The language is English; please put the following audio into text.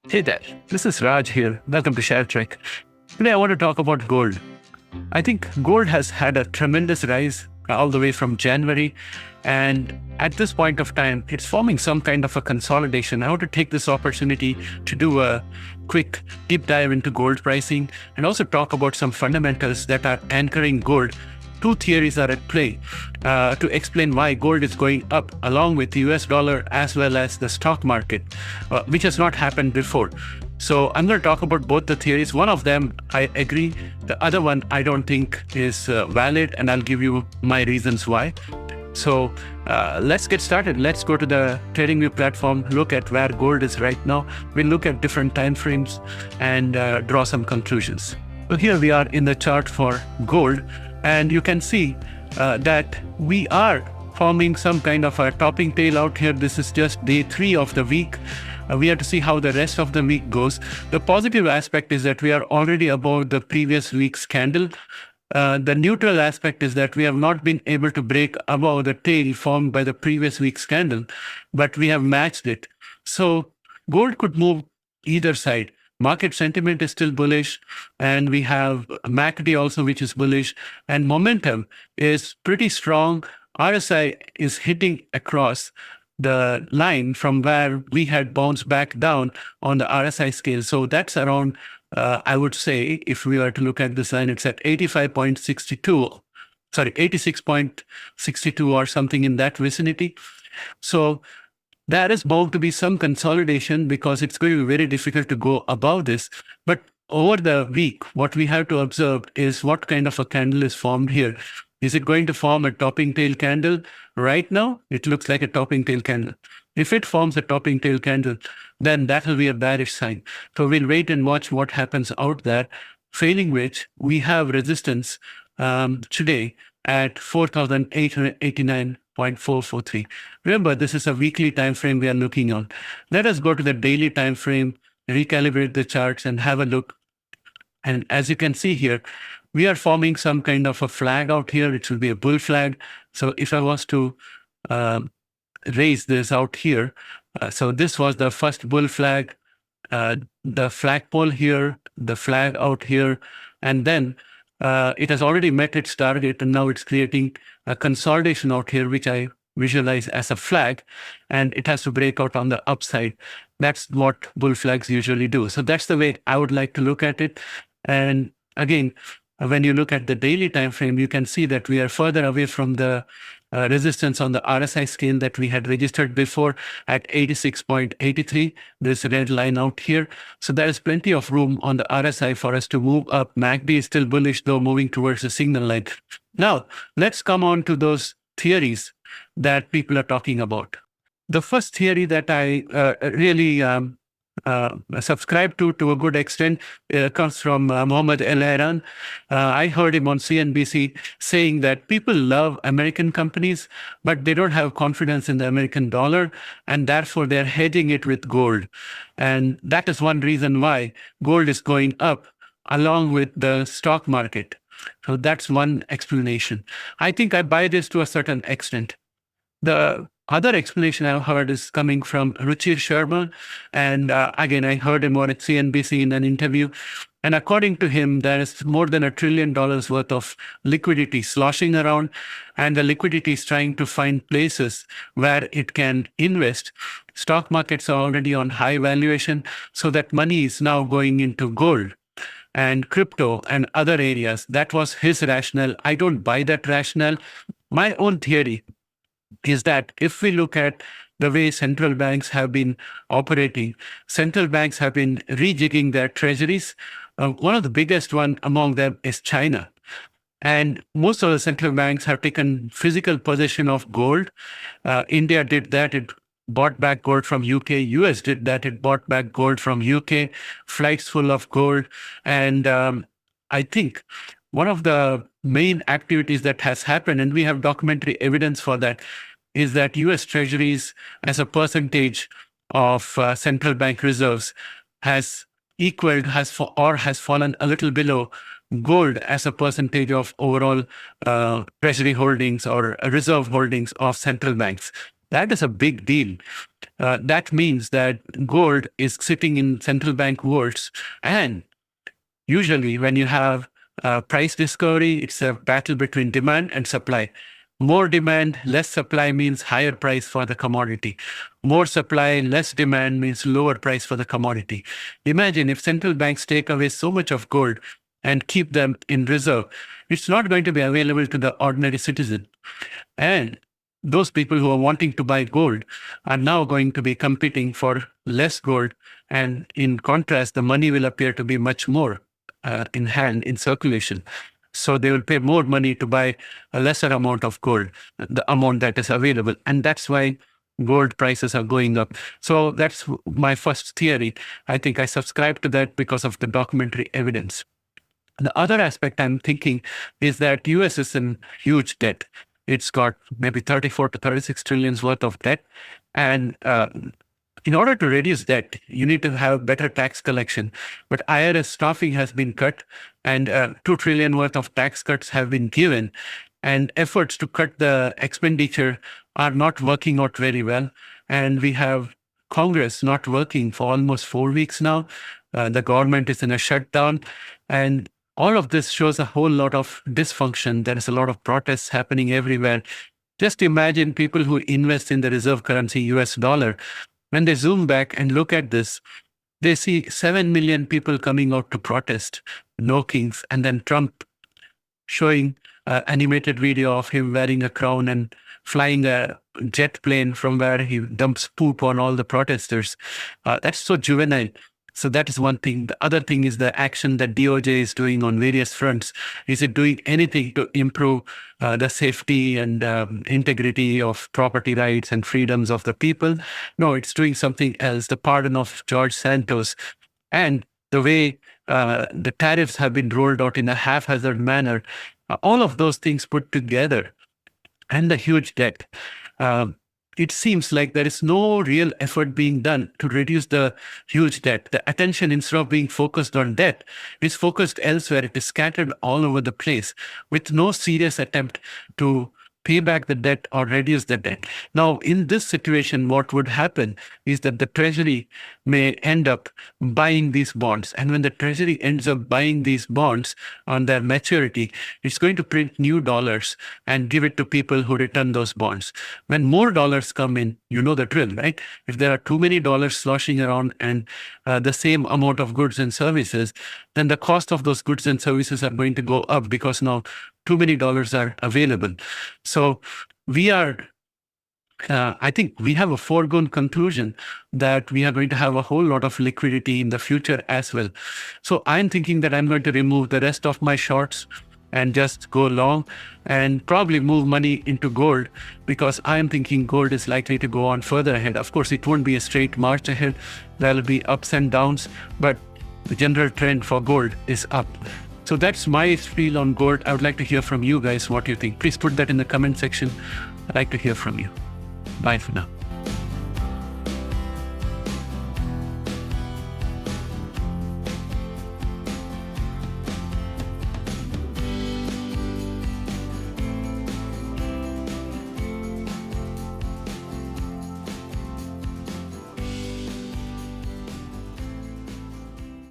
Hey there, this is Raj here. Welcome to ShareTreck. Today I want to talk about gold. I think gold has had a tremendous rise all the way from January, and at this point of time, it's forming some kind of a consolidation. I want to take this opportunity to do a quick deep dive into gold pricing and also talk about some fundamentals that are anchoring gold. Two theories are at play to explain why gold is going up along with the US dollar as well as the stock market, which has not happened before. So I'm going to talk about both the theories. One of them, I agree. The other one, I don't think is valid, and I'll give you my reasons why. So let's get started. Let's go to the TradingView platform, look at where gold is right now. We'll look at different time frames and draw some conclusions. So here we are in the chart for gold, and you can see that we are forming some kind of a topping tail out here. This is just day 3 of the week. We have to see how the rest of the week goes. The positive aspect is that we are already above the previous week's candle. The neutral aspect is that we have not been able to break above the tail formed by the previous week's candle, but we have matched it. So gold could move either side. Market sentiment is still bullish, and we have MACD also, which is bullish, and momentum is pretty strong. RSI is hitting across the line from where we had bounced back down on the RSI scale. So that's around, I would say, if we were to look at this line, it's at 86.62 or something in that vicinity. So there is bound to be some consolidation because it's going to be very difficult to go above this. But over the week, what we have to observe is what kind of a candle is formed here. Is it going to form a topping tail candle? Right now, it looks like a topping tail candle. If it forms a topping tail candle, then that will be a bearish sign. So we'll wait and watch what happens out there, failing which we have resistance today at 4,889.443. Remember, this is a weekly time frame we are looking on. Let us go to the daily time frame, recalibrate the charts, and have a look. And as you can see here, we are forming some kind of a flag out here. It will be a bull flag. So if I was to raise this out here, so this was the first bull flag, the flagpole here, the flag out here, and then it has already met its target, and now it's creating a consolidation out here, which I visualize as a flag, and it has to break out on the upside. That's what bull flags usually do. So that's the way I would like to look at it. And again, when you look at the daily time frame, you can see that we are further away from the resistance on the RSI scale that we had registered before at 86.83, this red line out here. So there is plenty of room on the RSI for us to move up. MACD is still bullish, though, moving towards the signal line. Now, let's come on to those theories that people are talking about. The first theory that I really subscribe to a good extent comes from Mohammed El Iran. I heard him on CNBC saying that people love American companies, but they don't have confidence in the American dollar, and therefore they're hedging it with gold. And that is one reason why gold is going up along with the stock market. So that's one explanation. I think I buy this to a certain extent. The other explanation I've heard is coming from Ruchir Sharma. And again, I heard him on CNBC in an interview. And according to him, there is more than $1 trillion worth of liquidity sloshing around. And the liquidity is trying to find places where it can invest. Stock markets are already on high valuation, so that money is now going into gold and crypto and other areas. That was his rationale. I don't buy that rationale. My own theory is that if we look at the way central banks have been operating, central banks have been rejigging their treasuries. One of the biggest one among them is China. And most of the central banks have taken physical possession of gold. India did that. It bought back gold from UK. US did that. It bought back gold from UK. Flights full of gold. And I think one of the main activities that has happened, and we have documentary evidence for that, is that US treasuries as a percentage of central bank reserves has fallen a little below gold as a percentage of overall treasury holdings or reserve holdings of central banks. That is a big deal. That means that gold is sitting in central bank vaults. And usually, when you have price discovery, it's a battle between demand and supply. More demand, less supply means higher price for the commodity. More supply, less demand means lower price for the commodity. Imagine if central banks take away so much of gold and keep them in reserve, it's not going to be available to the ordinary citizen. And those people who are wanting to buy gold are now going to be competing for less gold. And in contrast, the money will appear to be much more in hand, in circulation. So they will pay more money to buy a lesser amount of gold, the amount that is available. And that's why gold prices are going up. So that's my first theory. I think I subscribe to that because of the documentary evidence. The other aspect I'm thinking is that US is in huge debt. It's got maybe 34 to 36 trillions worth of debt. And in order to reduce debt, you need to have better tax collection. But IRS staffing has been cut, and 2 trillion worth of tax cuts have been given. And efforts to cut the expenditure are not working out very well. And we have Congress not working for almost 4 weeks now. The government is in a shutdown. And all of this shows a whole lot of dysfunction. There is a lot of protests happening everywhere. Just imagine people who invest in the reserve currency, US dollar. When they zoom back and look at this, they see 7 million people coming out to protest, no kings, and then Trump showing animated video of him wearing a crown and flying a jet plane from where he dumps poop on all the protesters. That's so juvenile. So that is one thing. The other thing is the action that DOJ is doing on various fronts. Is it doing anything to improve the safety and integrity of property rights and freedoms of the people? No, it's doing something else. The pardon of George Santos and the way the tariffs have been rolled out in a haphazard manner. All of those things put together and the huge debt. It seems like there is no real effort being done to reduce the huge debt. The attention, instead of being focused on debt, is focused elsewhere. It is scattered all over the place with no serious attempt to pay back the debt or reduce the debt. Now, in this situation, what would happen is that the Treasury may end up buying these bonds. And when the Treasury ends up buying these bonds on their maturity, it's going to print new dollars and give it to people who return those bonds. When more dollars come in, you know the drill, right? If there are too many dollars sloshing around and the same amount of goods and services, then the cost of those goods and services are going to go up because now too many dollars are available. So we are, I think we have a foregone conclusion that we are going to have a whole lot of liquidity in the future as well. So I'm thinking that I'm going to remove the rest of my shorts and just go long and probably move money into gold because I'm thinking gold is likely to go on further ahead. Of course, it won't be a straight march ahead. There'll be ups and downs, but the general trend for gold is up. So that's my spiel on gold. I would like to hear from you guys what you think. Please put that in the comment section. I'd like to hear from you. Bye for now.